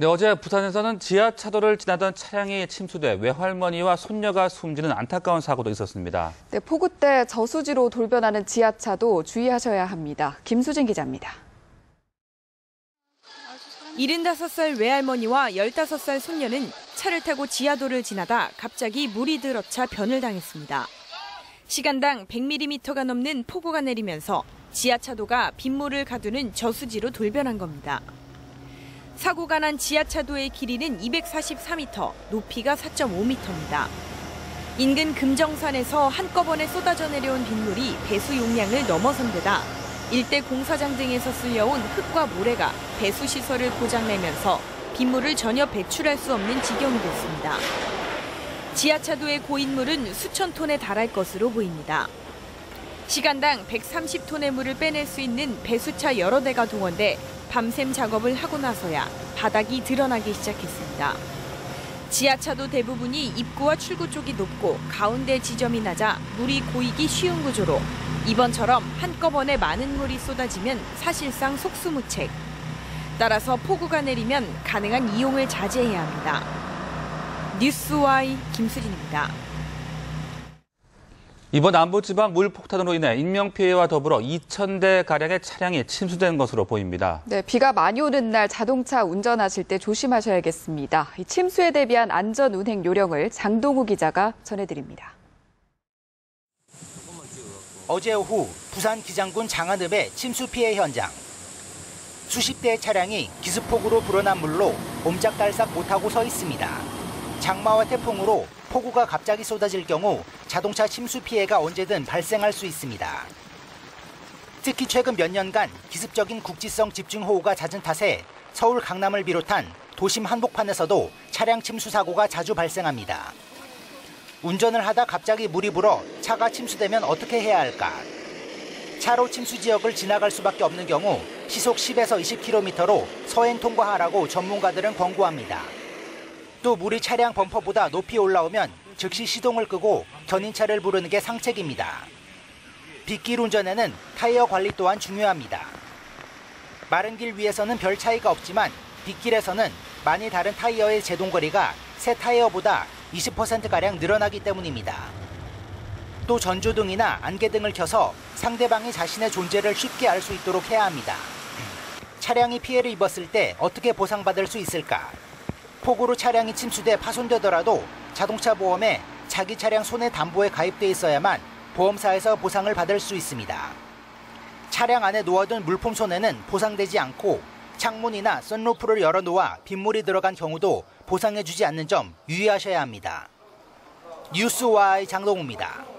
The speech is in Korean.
네, 어제 부산에서는 지하차도를 지나던 차량이 침수돼 외할머니와 손녀가 숨지는 안타까운 사고도 있었습니다. 네, 폭우 때 저수지로 돌변하는 지하차도 주의하셔야 합니다. 김수진 기자입니다. 75살 외할머니와 15살 손녀는 차를 타고 지하도를 지나다 갑자기 물이 들어차 변을 당했습니다. 시간당 100mm가 넘는 폭우가 내리면서 지하차도가 빗물을 가두는 저수지로 돌변한 겁니다. 사고가 난 지하차도의 길이는 244m, 높이가 4.5m입니다. 인근 금정산에서 한꺼번에 쏟아져 내려온 빗물이 배수 용량을 넘어선 데다 일대 공사장 등에서 쓸려온 흙과 모래가 배수 시설을 고장내면서 빗물을 전혀 배출할 수 없는 지경이 됐습니다. 지하차도의 고인물은 수천 톤에 달할 것으로 보입니다. 시간당 130톤의 물을 빼낼 수 있는 배수차 여러 대가 동원돼 밤샘 작업을 하고 나서야 바닥이 드러나기 시작했습니다. 지하차도 대부분이 입구와 출구 쪽이 높고 가운데 지점이 낮아 물이 고이기 쉬운 구조로 이번처럼 한꺼번에 많은 물이 쏟아지면 사실상 속수무책. 따라서 폭우가 내리면 가능한 이용을 자제해야 합니다. 뉴스와이 김수진입니다. 이번 남부지방 물폭탄으로 인해 인명피해와 더불어 2,000대가량의 차량이 침수된 것으로 보입니다. 네, 비가 많이 오는 날 자동차 운전하실 때 조심하셔야겠습니다. 이 침수에 대비한 안전 운행 요령을 장동우 기자가 전해드립니다. 어제 오후 부산 기장군 장안읍의 침수 피해 현장. 수십 대의 차량이 기습폭우로 불어난 물로 옴짝달싹 못하고 서 있습니다. 장마와 태풍으로 폭우가 갑자기 쏟아질 경우 자동차 침수 피해가 언제든 발생할 수 있습니다. 특히 최근 몇 년간 기습적인 국지성 집중호우가 잦은 탓에 서울 강남을 비롯한 도심 한복판에서도 차량 침수 사고가 자주 발생합니다. 운전을 하다 갑자기 물이 불어 차가 침수되면 어떻게 해야 할까? 차로 침수 지역을 지나갈 수밖에 없는 경우 시속 10에서 20km로 서행 통과하라고 전문가들은 권고합니다. 또 물이 차량 범퍼보다 높이 올라오면 즉시 시동을 끄고 견인차를 부르는 게 상책입니다. 빗길 운전에는 타이어 관리 또한 중요합니다. 마른 길 위에서는 별 차이가 없지만 빗길에서는 많이 다른 타이어의 제동거리가 새 타이어보다 20%가량 늘어나기 때문입니다. 또 전조등이나 안개등을 켜서 상대방이 자신의 존재를 쉽게 알 수 있도록 해야 합니다. 차량이 피해를 입었을 때 어떻게 보상받을 수 있을까? 폭우로 차량이 침수돼 파손되더라도 자동차 보험에 자기 차량 손해담보에 가입돼 있어야만 보험사에서 보상을 받을 수 있습니다. 차량 안에 놓아둔 물품 손해는 보상되지 않고 창문이나 선루프를 열어놓아 빗물이 들어간 경우도 보상해주지 않는 점 유의하셔야 합니다. 뉴스와이 장동우입니다.